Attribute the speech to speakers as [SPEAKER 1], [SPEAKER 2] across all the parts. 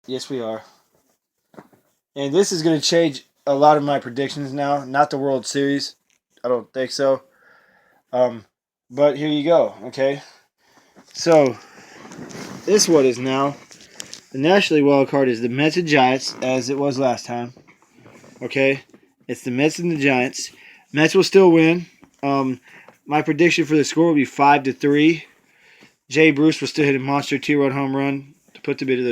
[SPEAKER 1] Yes, we are. And this is going to change a lot of my predictions now. Not the World Series. I don't think so. Um, but here you go. Okay. So this one is now the National League wild card is the Mets and Giants, as it was last time. Okay. It's the Mets and the Giants. Mets will still win. Um, my prediction for the score will be 5-3. Jay Bruce will still hit a monster 2-run home run to put them into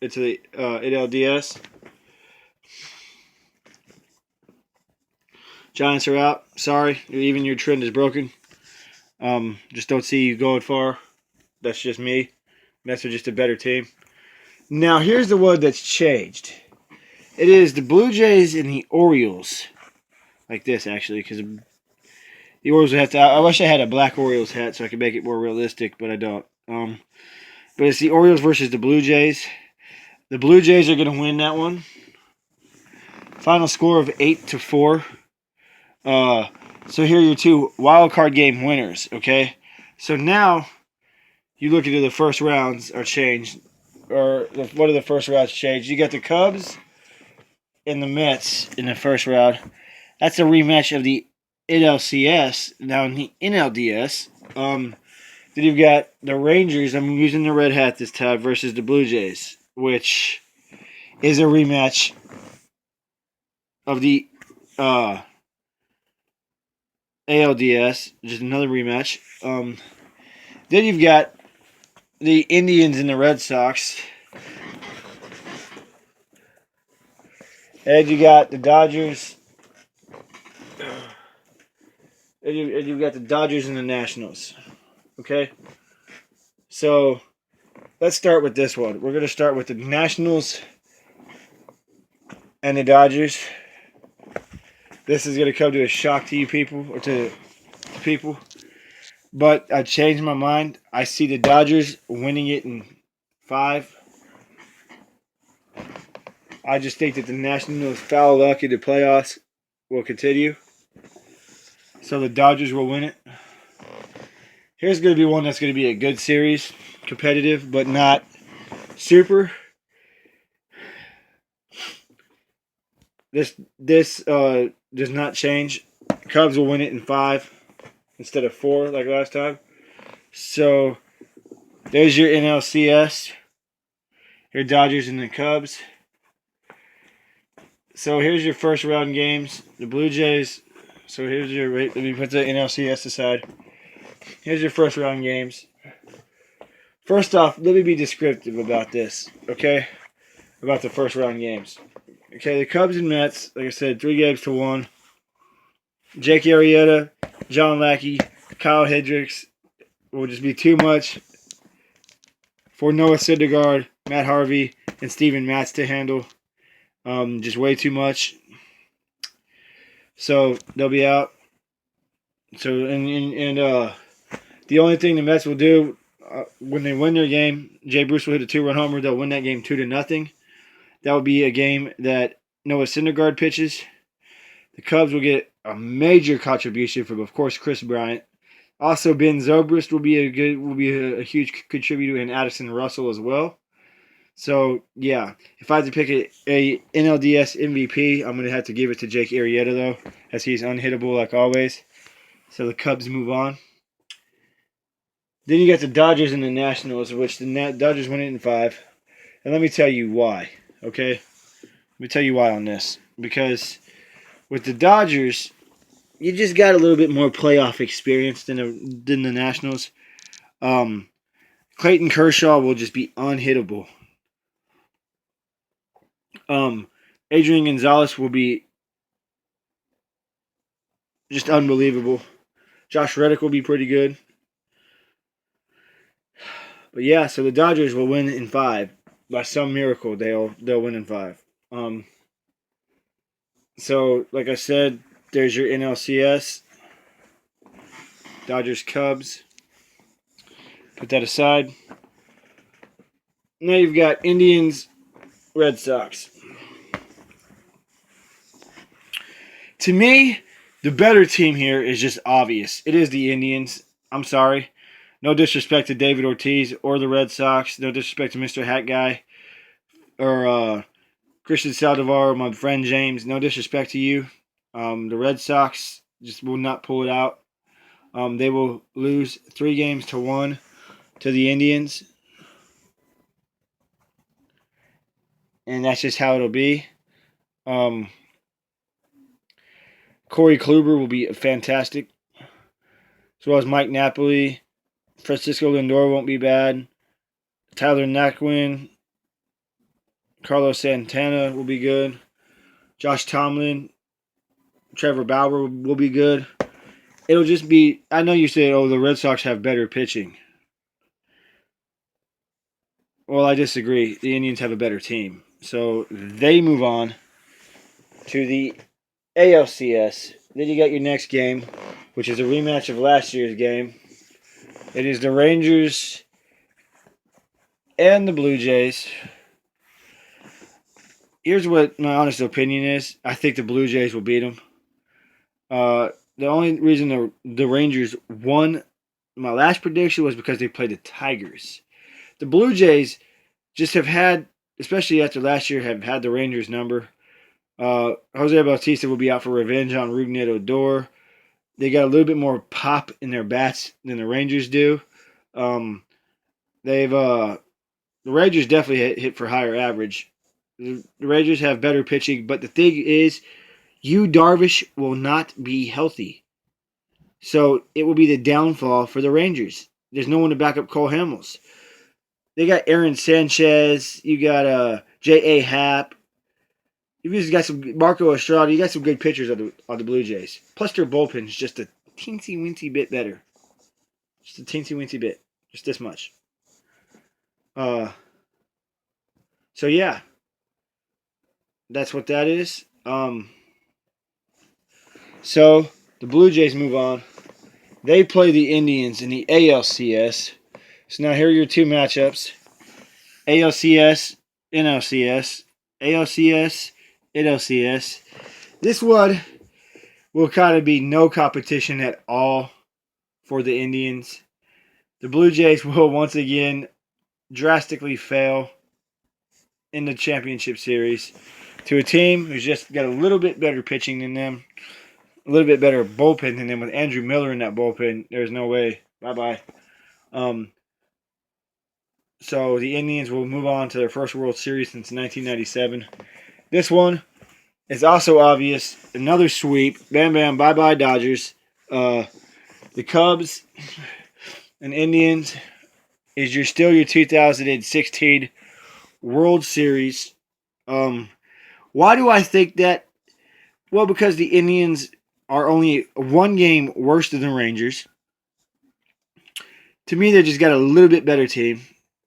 [SPEAKER 1] the NLDS. Giants are out. Sorry, even your trend is broken. Just don't see you going far. That's just me. Mets are just a better team. Now here's the one that's changed. It is the Blue Jays and the Orioles. Like this, actually, because the Orioles would have to. I wish I had a black Orioles hat so I could make it more realistic, but I don't. But it's the Orioles versus the Blue Jays. The Blue Jays are going to win that one. Final score of 8-4. So here are your two wild card game winners. Okay, so now you look into the first rounds are changed, or what are the first rounds changed? You got the Cubs and the Mets in the first round. That's a rematch of the NLCS. Now in the NLDS, then you've got the Rangers. I'm using the red hat this time versus the Blue Jays, which is a rematch of the ALDS, just another rematch. Then you've got the Indians and the Red Sox. And you got the Dodgers. And you've got the Dodgers and the Nationals. Okay? So, let's start with this one. We're going to start with the Nationals and the Dodgers. This is going to come to a shock to you people, or to people. But I changed my mind. I see the Dodgers winning it in 5. I just think that the Nationals' foul luck in the playoffs will continue. So the Dodgers will win it. Here's going to be one that's going to be a good series. Competitive, but not super. This does not change. Cubs will win it in 5 instead of 4 like last time. So there's your NLCS. Your Dodgers and the Cubs. So here's your first round games. The Blue Jays. So here's your. Let me put the NLCS aside. Here's your first round games. First off, let me be descriptive about this, okay? About the first round games. Okay, the Cubs and Mets, like I said, 3-1. Jake Arrieta, John Lackey, Kyle Hendricks will just be too much for Noah Syndergaard, Matt Harvey, and Steven Matz to handle. Just way too much. So they'll be out. So and the only thing the Mets will do when they win their game, Jay Bruce will hit a 2-run homer. They'll win that game 2-0. That will be a game that Noah Syndergaard pitches. The Cubs will get a major contribution from, of course, Chris Bryant. Also, Ben Zobrist will be a huge contributor, and Addison Russell as well. So yeah, if I had to pick a NLDS MVP, I'm gonna have to give it to Jake Arrieta though, as he's unhittable like always. So the Cubs move on. Then you got the Dodgers and the Nationals, which the Dodgers win it in 5. And let me tell you why. Okay, let me tell you why on this. Because with the Dodgers, you just got a little bit more playoff experience than the Nationals. Clayton Kershaw will just be unhittable. Adrian Gonzalez will be just unbelievable. Josh Reddick will be pretty good. But yeah, so the Dodgers will win in 5. By some miracle, they'll win in 5. So like I said, there's your NLCS. Dodgers Cubs. Put that aside. Now you've got Indians Red Sox. To me, the better team here is just obvious. It is the Indians. I'm sorry. No disrespect to David Ortiz or the Red Sox. No disrespect to Mr. Hat Guy. Christian Saldivar, my friend James. No disrespect to you. The Red Sox just will not pull it out. They will lose 3-1 to the Indians. And that's just how it'll be. Corey Kluber will be fantastic. As well as Mike Napoli. Francisco Lindor won't be bad. Tyler Naquin. Carlos Santana will be good. Josh Tomlin. Trevor Bauer will be good. It'll just be... I know you said, the Red Sox have better pitching. Well, I disagree. The Indians have a better team. So they move on to the ALCS. Then you got your next game, which is a rematch of last year's game. It is the Rangers and the Blue Jays. Here's what my honest opinion is. I think the Blue Jays will beat them. The only reason the Rangers won my last prediction was because they played the Tigers. The Blue Jays just have had, especially after last year, have had the Rangers' number. Jose Bautista will be out for revenge on Rougned Odor. They got a little bit more pop in their bats than the Rangers do. The Rangers definitely hit for higher average. The Rangers have better pitching, but the thing is, Yu Darvish will not be healthy. So it will be the downfall for the Rangers. There's no one to back up Cole Hamels. They got Aaron Sanchez. You got J.A. Happ. You've just got some Marco Estrada. You got some good pitchers on the Blue Jays. Plus their bullpen is just a teensy-weensy bit better. Just a teensy-weensy bit. Just this much. So yeah. That's what that is. So the Blue Jays move on. They play the Indians in the ALCS. So now here are your two matchups. ALCS, NLCS. ALCS, NLCS. This one will kind of be no competition at all for the Indians. The Blue Jays will once again drastically fail in the championship series to a team who's just got a little bit better pitching than them, a little bit better bullpen than them. With Andrew Miller in that bullpen, there's no way. Bye-bye. So the Indians will move on to their first World Series since 1997. This one is also obvious. Another sweep. Bam, bam, bye-bye Dodgers. The Cubs and Indians is still your 2016 World Series. Why do I think that? Well, because the Indians are only one game worse than the Rangers. To me, they just got a little bit better team.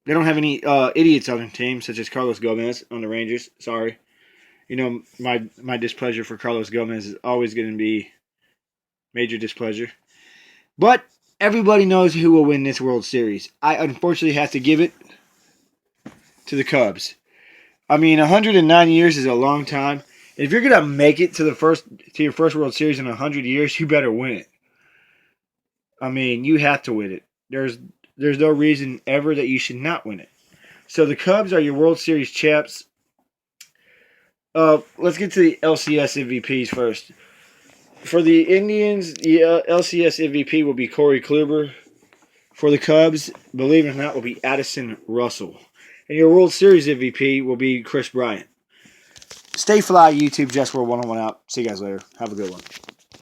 [SPEAKER 1] They don't have any idiots on their team, such as Carlos Gomez on the Rangers. Sorry. You know, my displeasure for Carlos Gomez is always going to be major displeasure. But everybody knows who will win this World Series. I unfortunately have to give it to the Cubs. I mean, 109 years is a long time. If you're gonna make it to your first World Series in 100 years, you better win it. I mean, you have to win it. There's no reason ever that you should not win it. So the Cubs are your World Series champs. Let's get to the LCS MVPs first. For the Indians, the LCS MVP will be Corey Kluber. For the Cubs, believe it or not, will be Addison Russell. And your World Series MVP will be Chris Bryant. Stay fly, YouTube. Just World 101 out. See you guys later. Have a good one.